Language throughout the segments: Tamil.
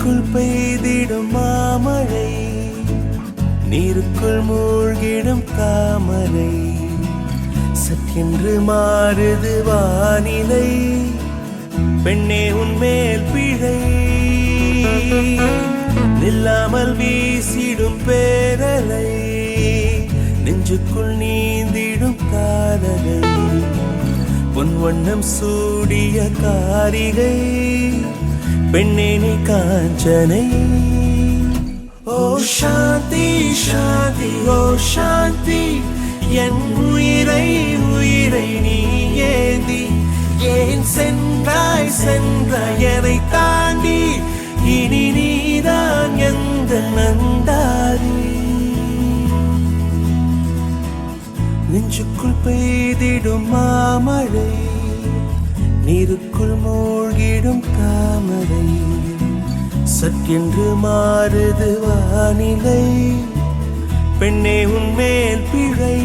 நெஞ்சுக்குள் பெய்திடும் மாமழை, நீருக்குள் மூழ்கிடும் தாமரை, சற்றென்று மாறுது வானிலை, பெண்ணே உன்மேல் பிழை, நில்லாமல் வீசிடும் பேரலை, நெஞ்சுக்குள் நீந்திடும் காதலை, பொன் வண்ணம் சூடிய காரிகை, பெண்ணே நீ காஞ்சனை. ஓ சாந்தி சாந்தி ஓ சாந்தி, என் உயிரை உயிரை நீ ஏந்தி ஏன் சென்றாய் சென்றாய் என்னை தாண்டி, இனி நீதான் எந்த நந்தாரி. நெஞ்சுக்குள் பெய்திடும் மாமழை, நீருக்குள் மூழ்கிடும் தாமரை, சற்றென்று மாறுது வானிலை, பெண்ணே உன்மேல் பிழை.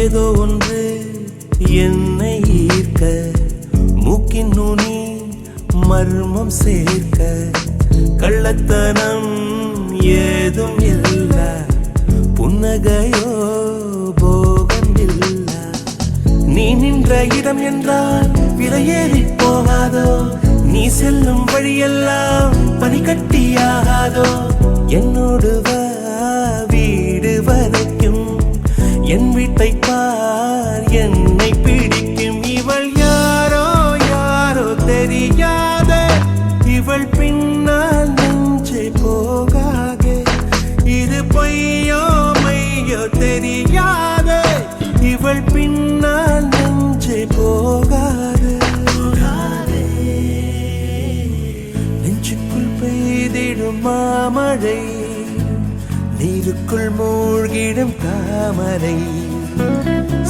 ஏதோ ஒன்று என்னை ஈர்க்க, மூக்கின் நுனி மர்மம் சேர்க்க, கள்ளத்தனம் ஏதும் இல்ல, புன்னகையோ போகம் இல்ல, நீ நின்ற இடம் என்றால் விலையேறி போகாதோ, நீ செல்லும் வழியெல்லாம் பனிக்கட்டியாகாதோ, என்னோடு வா வீடு வரைக்கும், என் வீட்டை பார் என்னை பிடிக்கும், இவள் யாரோ யாரோ தெரியாத, இவள் பின்னால் நெஞ்சே போகாதே, இது பொய்யோ மையோ தெரியாத, இவள் பின்னால் நெஞ்சே போகாதே. நெஞ்சுக்குள் பெய்திடும் மாமழை, நீருக்குள் மூழ்கிடும் தாமரை,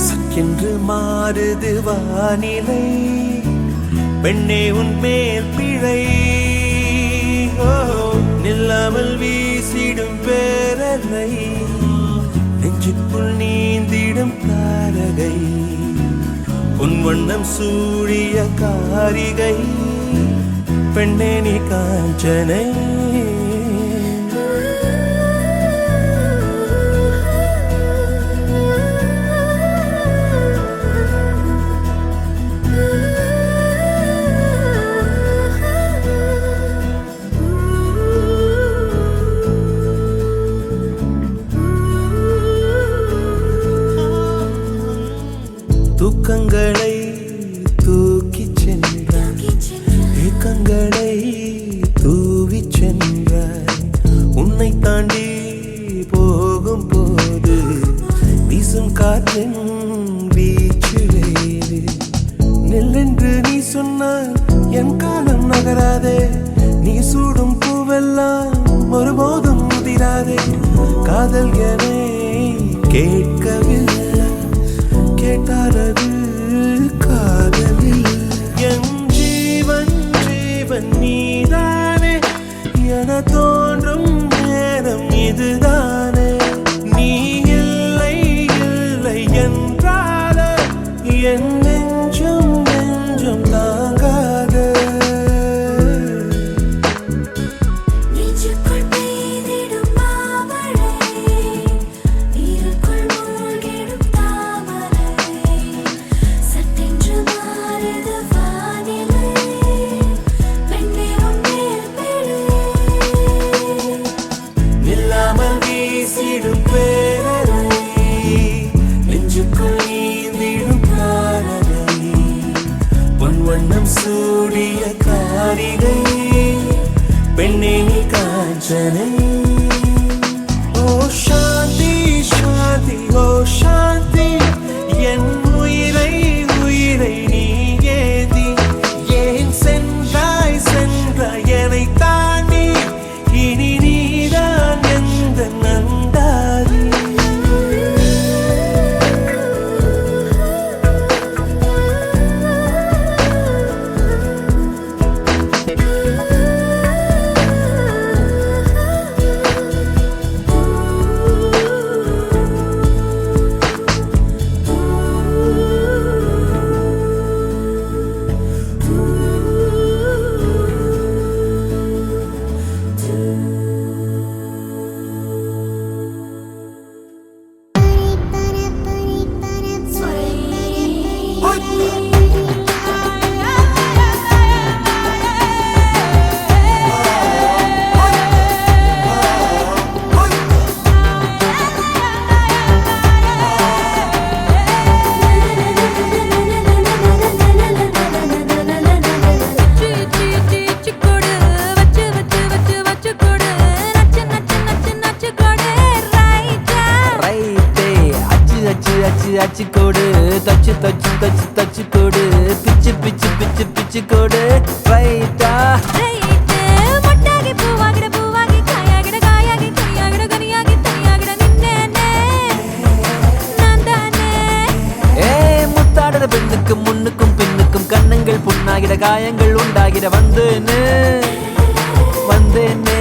சற்றென்று மாறுது வானிலை, பெண்ணே உன்மேல் பிழை. நில்லாமல் வீசிடும் பேரலை, நெஞ்சுக்குள் நீந்திடும் தாரகை, உன் வண்ணம் சூடிய காரிகை, பெண்ணே நீ காஞ்சனை. தூக்கங்களை தூக்கிச் சென்றாய், ஏக்கங்களை தூவிச் சென்றாய், உன்னை தாண்டி போகும் போது வீசும் காற்றின் வீச்சு வேறு, நெல்லென்று நீ சொன்னால் என் காலம் நகராதே, நீ சூடும் பூவெல்லாம் ஒருபோதும் முதிராதே, காதல் என கேட்கவில்லை, கேட்டாரது காதலில், என் ஜீவன் ஜீவன் நீதானே, என தோன்றும் நேரம் இதுதானே, நீ இல்லை இல்லை என்றால என் நெஞ்சம் நெஞ்சம் தாங்காத. வண்ணம் சூடிய காரிகை, பெண்ணே நீ காஞ்சனை. ஓ சாந்தி சாந்தி ஓ சாந்தி, என் உயிரை உயிரை நீ கொஞ்சம் தச்சு தச்சு கொடு, பிச்சு பிச்சு பிச்சு பிச்சு கொடு ரைட்டா. மொட்டாகி பூவாகிட பூவாகி காயாகிட காயாகி கனியாகிட கனியாகி தனியாகிட நின்னேனே நான் தானே. முத்தாடுற பெண்ணுக்கும் முன்னுக்கும் பின்னுக்கும் கண்ணங்கள் புண்ணாகிட காயங்கள் உண்டாகிட வந்தேனே வந்தேனே.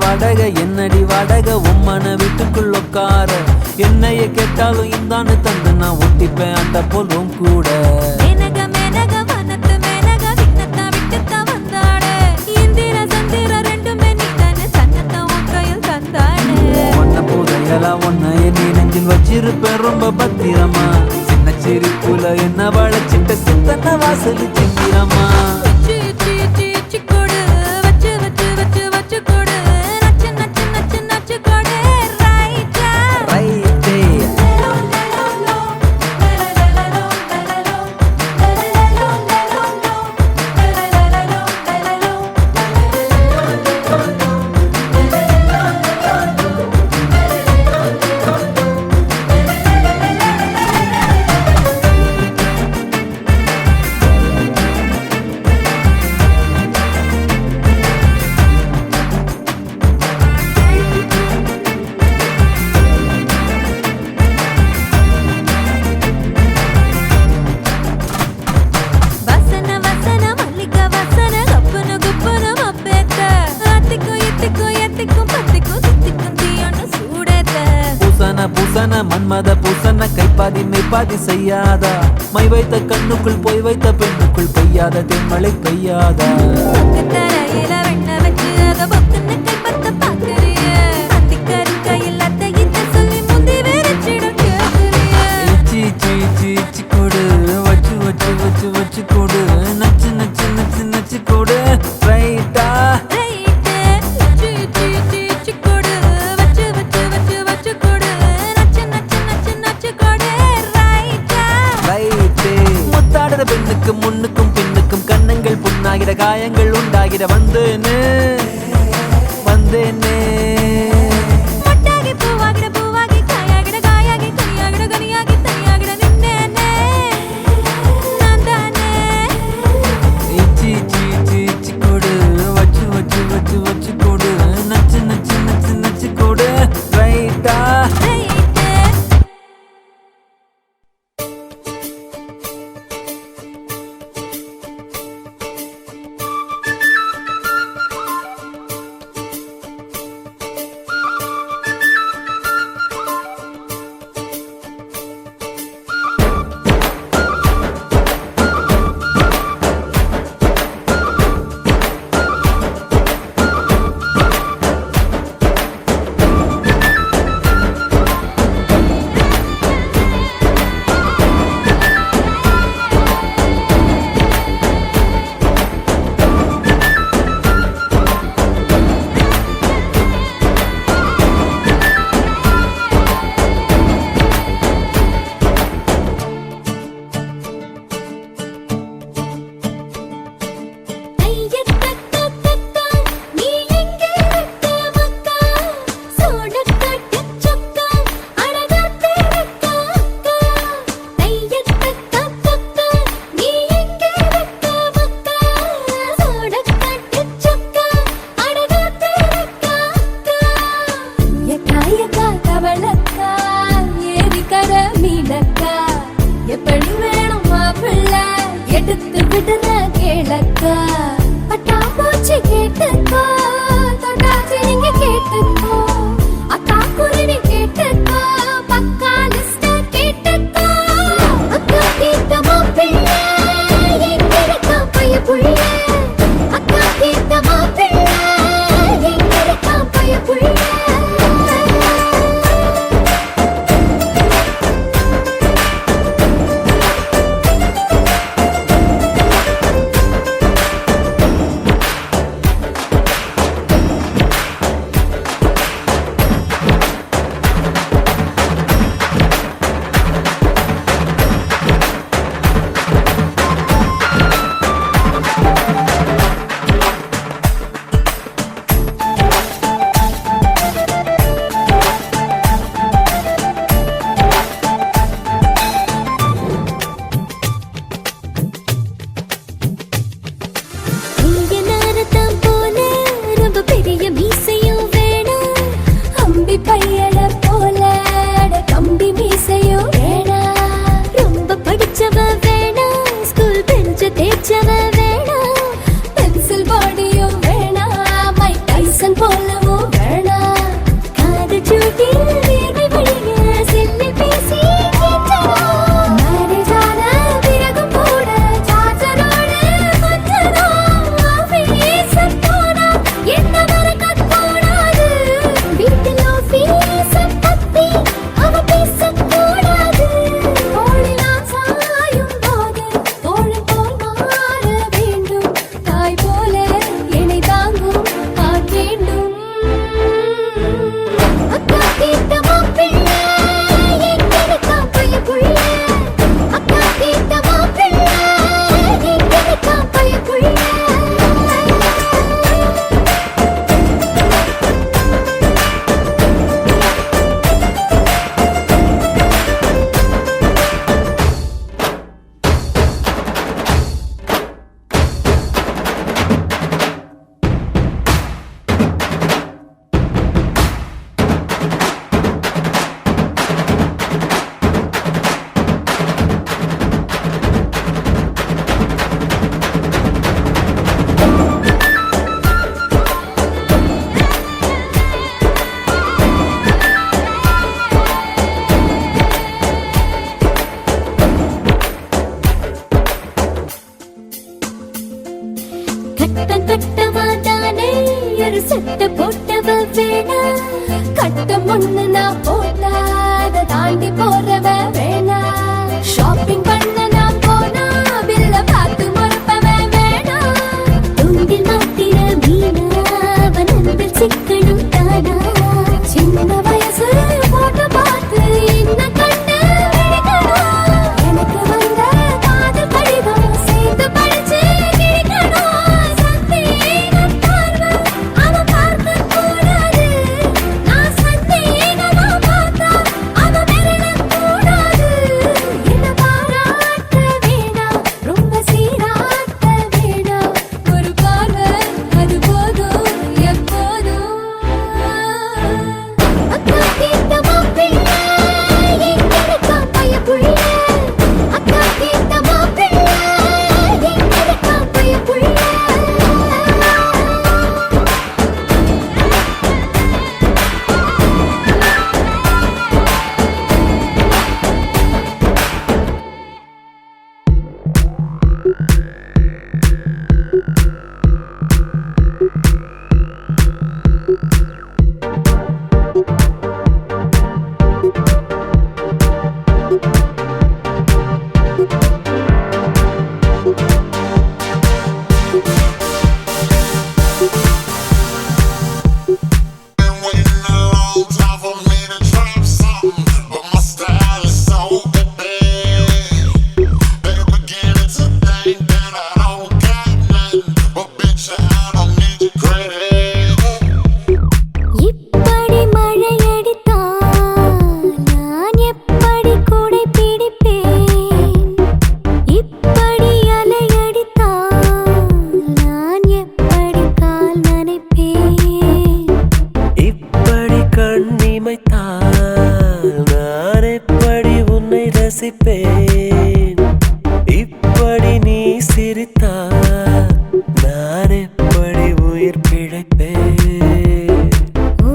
வாடகை என்னடி வாடகை உம்மன வீட்டுக்குள் உட்கார, என்னைய கேட்டாலும் இந்தான்னு தந்து நான் ஒட்டிப்பேன் அந்த போலும் கூட. மேனக மேனக வனத்து மேனக விண்ணத்தா விட்டுத்தா வந்தாட, இந்திர சந்திர ரெண்டுமே நீதானே சன்னத்தா உன் கையில் தந்தாட. ஒன்ன போதையெல்லாம் ஒன்ன என்னை நெஞ்சில் வச்சிருப்பேன் ரொம்ப பத்திரமா, சின்ன சிரிப்புல என்ன வளைச்சிட்ட சித்தன வாசல் சிங்கிறமா. பூசன மன்மத பூசன கைப்பாதி மெய்ப்பாதி செய்யாதா, மை வைத்த கண்ணுக்குள் போய் வைத்த பெண்ணுக்குள் பெய்யாத தென்மழை பெய்யாதா. கொடு வச்சு வச்சு வச்சு வச்சு கொடு, நச்சு நச்சு நச்சு நச்சு கொடு ரைட்டா. முத்தாடுற பெண்ணுக்கும் முன்னுக்கும் பின்னுக்கும் கண்ணங்கள் புண்ணாகிட காயங்கள் உண்டாகிட வந்தேனே வந்தேனே. வேணா கட்டம் ஒண்ணு நான் போட்டா அதை தாண்டி போறவ வேணா ஷாப்பிங் பண்ண நான் போனா பில்ல பார்த்து மறப்பவ வேணா தூண்டில் மாத்திர மீனா வனம்பில் சிக்கணும் தானா சின்ன வயசு போட்டோ பார்த்து என்ன கண்டு விழிக்கணும் எனக்கு வந்த காதல் கடிதம் சேர்த்து படிச்சு கிழிக்கணும் சந்தேகம் பார்வை அவ பார்க்க கூடாது நான் சந்தேகமா பார்த்தா அவ மெரளக் கூடாது என்ன பாராட்ட வேணாம் ரொம்ப சீராட்ட வேணாம் ஒரு பார்வை அது போதும் எப்போதும் அக்கா கேட்ட மாப்பிள்ளை எங்கெடுக்கா பயப்புள்ள அக்கா கேட்ட மாப்பிள்ளை எங்கெடுக்கா பயப்புள்ள Been waiting a long time for me to drop something, but my style is so bad. They beginning to think that I don't got nothing, but bitch I don't need your credit. இப்படி மழையடித்தால் நான் எப்படி கூடை பிடிப்பேன் இப்படி அலையடித்தால் நான் எப்படி கால் நனைப்பேன் இப்படி கண்ணிமைத்தால் நான் எப்படி உன்னை ரசிப்பேன் இப்படி நீ சிரித்தால் நான் எப்படி உயிர் பிழைப்பேன் ஓ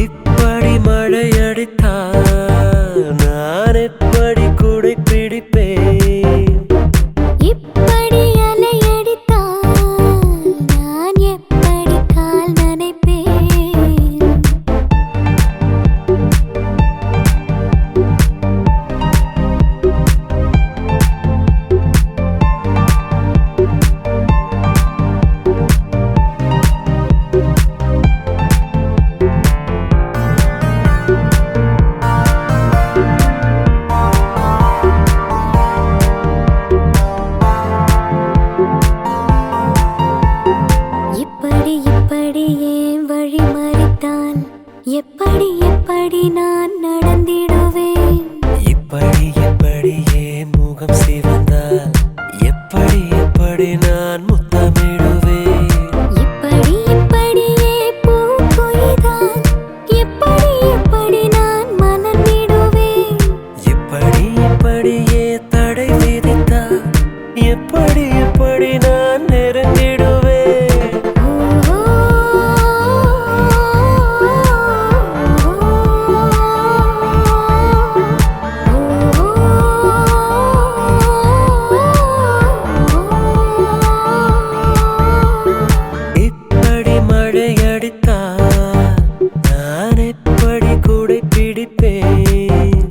இப்படி மழையடித்தால் நான் எப்படி குடை பிடிப்பேன் இப்படி அலையடித்தால் நான் எப்படி கால் நனைப்பேன் இப்படி இப்படி ஏன் வழி மறித்தால் எப்படி எப்படி நான் நடந்திடுவேன் இப்படி இப்படி ஏன் முகம் சிவந்தால் எப்படி எப்படி நான் முத்தமிடுவேன் இப்படி இப்படியே பூ கொய்தால் எப்படி எப்படி நான் மலர்ந்திடுவேன் இப்படி இப்படியே தடை விதித்தால் எப்படி எப்படி நான் நெருங்கிடுவேன். இப்படி மழையடித்தால் நான் எப்படி குடை பிடிப்பேன்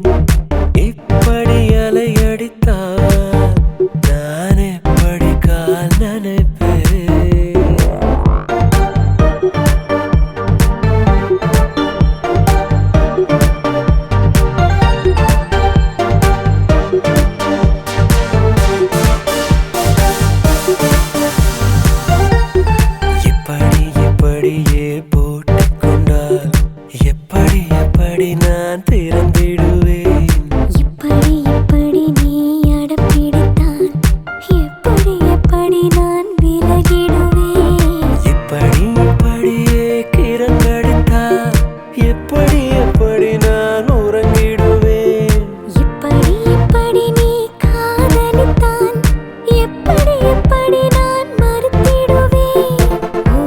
இப்படி அலையடித்தால் நான் எப்படி கால் நனைப்பேன். இப்படி இப்படியே போட்டுக் கொண்டால் எப்படி எப்படி நான் திறந்திடுவேன். இப்படி இப்படி நீ அடப்பிடித்தால் எப்படி எப்படி நான் விலகிடுவேன் இப்படி இப்படியே கிறங்கடித்தால் எப்படி எப்படி நான் உறங்கிடுவேன். இப்படி இப்படி நீ காதலித்தால் எப்படி எப்படி நான் மறுத்திடுவேன் ஓ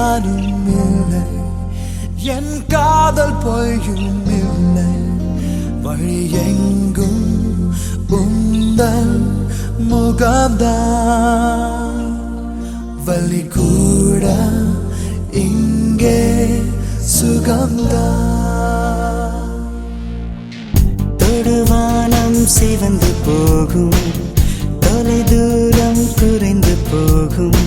நானும் இல்லை, என் காதல் பொய்யும் இல்லை. வழி எங்கும் உந்தன் முகம்தான், வலி கூட இங்கே சுகம்தான். தொடுவானம் சிவந்து போகும், தொலை தூரம் குறைந்து போகும்.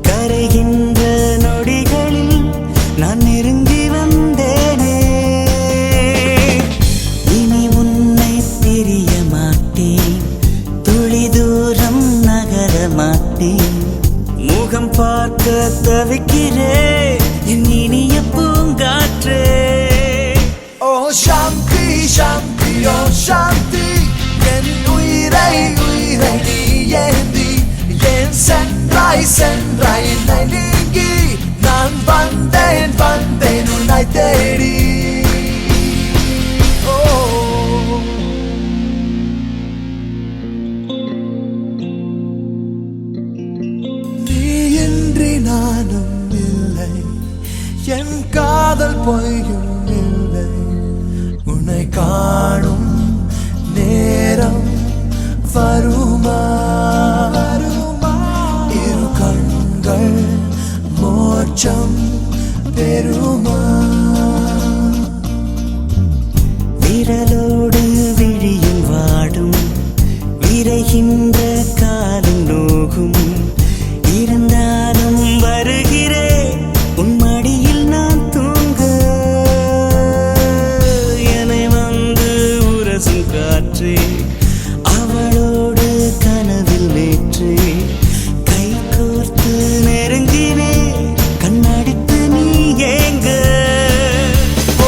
கரைகின்ற நொடிகளில் நான் நெருங்கி வந்தேனே. இனி உன்னை பிரிய மாட்டேன், துளி தூரம் நகர மாட்டேன். முகம் பார்க்க தவிக்கிறேன் என் இனிய பூங்காற்றே. ஓ சாந்தி சாந்தி ஓ சாந்தி, என் உயிரை உயிரை நீ ஏந்தி, என் சென்றாய் சென்றாய் என்னை நீங்கி. நான் வந்தேன் வந்தேன் உன்னை தேடி. ஓ நீயின்றி நானும் இல்லை, என் காதல் பொய்யும் இல்லை. உன்னை காணும் நேரம் வருமா, இரு கண்கள் மோட்சம் பெருமா. விரலோடு விழியும் வாடும், விரைகின்ற காலும் நோகும். இருந்தாலும் வருகிறேன் உன் மடியில் நான் தூங்க. என்னை வந்து உரசும் காற்றே, அவளோடு கனவில் நேற்றே. கை கோர்த்து நெருங்கினே, கண்ணடித்து நீ ஏங்க.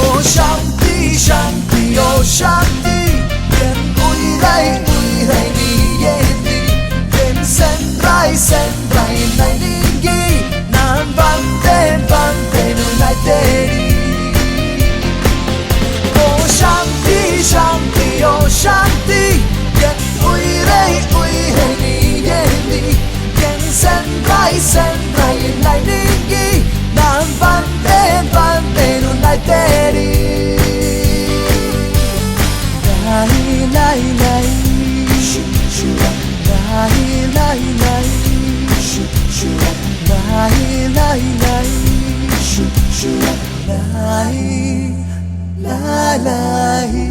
ஓ சாந்தி சாந்தி ஓ சாந்தி, என் உயிரை உயிரை நீ ஏந்தி, என் சென்றாய் சென்றாய் என்னை நீங்கி. நான் வந்தேன் வந்தேன் உன்னை தேடி. ஓ சாந்தி சாந்தி ஓ சாந்தி, என் உயிரை உயிரை நீ ஏந்தி, என் சென்றாய் சென்றாய் என்னை நீங்கி. நான் வந்தேன் வந்தேன் உன்னை தேடி. லாய் லாய் லாய் லாய் லாய் லாய் லாய் லாய் லாய் லாய்.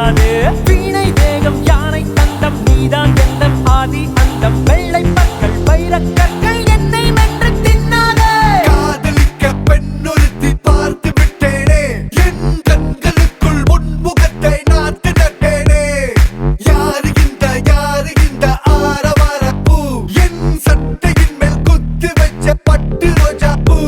செல்லாது. வீணை வேகம் யானை தந்தம் நீதான் எந்தம் ஆதி அந்தம். வெள்ளை பற்கள் வைரக்கற்கள் என்னை வென்று தின்னாதே. காதலிக்க பெண்ணொருத்தி பார்த்து விட்டேனே, என் கண்களுக்குள் முன்முகத்தை நாத்து நட்டேனே. யாரு இந்த ஆரவார பூ, என் சட்டையின் மேல் குத்து வச்ச பட்டு ரோஜா பூ.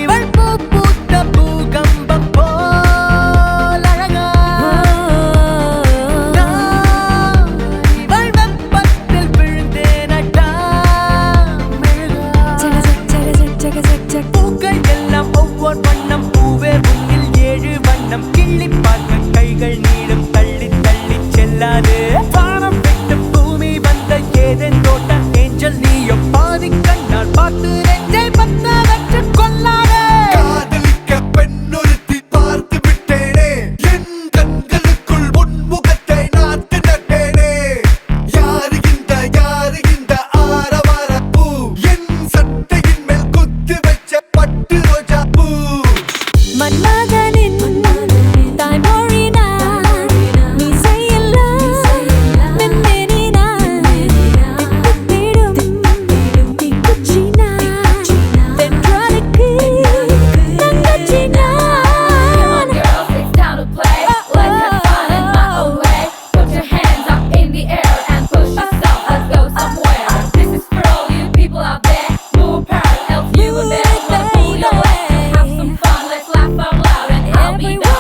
இவள் பூ பூத்த பூகம்பம் போல் அழகா. இவள் வெப்பத்தில் விழுந்தேனட்டா மெழுகா. பூக்கள் எல்லாம் ஒவ்வொரு வண்ணம், பூவே முன்னில் 7 வண்ணம். கிள்ளி பார்க்க கைகள் நீளும், தள்ளி தள்ளி செல்லாது. வானம் விட்டு பூமி வந்த ஏதேன் தோட்ட ஏஞ்சல் நீயும். பாதி கண்ணால் பார்த்து நெஞ்சை பத்த வச்சு கொல்லாதே. காதலிக்க பெண்ணொருத்தி பார்த்து விட்டேனே, என் கண்களுக்குள் முன்முகத்தை நாத்து நட்டேனே. யாரு இந்த ஆரவார பூ, என் சட்டையின் மேல் குத்து வச்ச பட்டு ரோஜா பூ. மன்மதனின் தாய்மொழி நான், மீசையெல்லாம் மென்மேனி நான். தித்தித்திடும் தீக்குச்சி நான், தென்றலுக்கு தங்கச்சி நான். Girls, it's time to play. Let's have fun in my own way. Put your hands up in the air and push yourself. Let's go somewhere. This is for all you people out there. Move parallel to you and there. Let's pull your legs. Have some fun. Let's laugh out loud and I'll be down.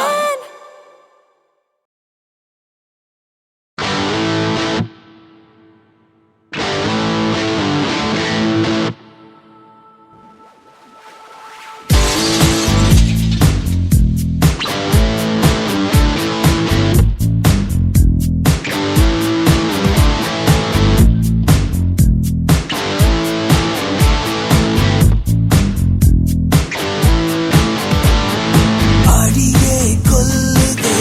அடியே கொல்லுதே,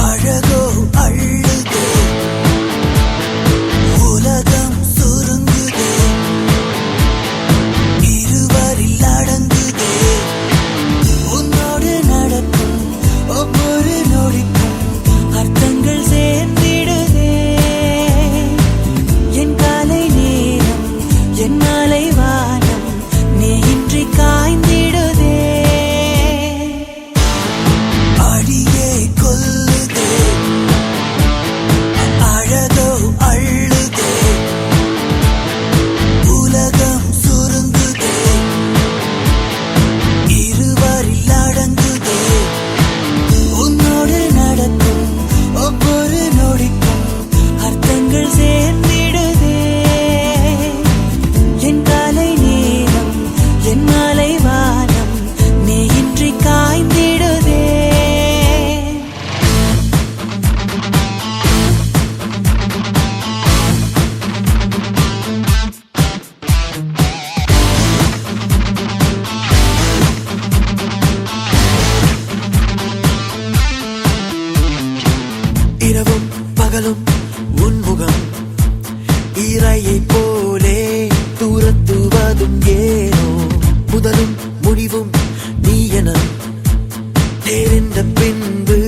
அழகோ அள்ளுதே, உலகம் சுருங்குதே, இருவரில் அடங்குதே. உன்னோடு நடக்கும் ஒவ்வொரு நொடிக்கும் அர்த்தங்கள் சேர்ந்திடுதே. என் காலை நேரம், என் மாலை வானம், நீ இன்றி காய்ந்திடுதே. அடியே கொல்லுதே, அழகோ அள்ளுதே, உலகம் சுருங்குதே, இருவரில் அடங்குதே. உன்னோடு நடக்கும் ஒவ்வொரு நொடிக்கும் அர்த்தங்கள் சேர்ந்திடுதே. என் காலை நேரம், என் மாலை வானம், நீ இன்றி காய்ந்திடுதே. இரவும் பகலும் உன்முகம் இரையை போலே துரத்துவதும் ஏனோ. முதலும் முடிவும் நீ என தெரிந்த பின்பு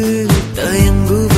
தயங்குவ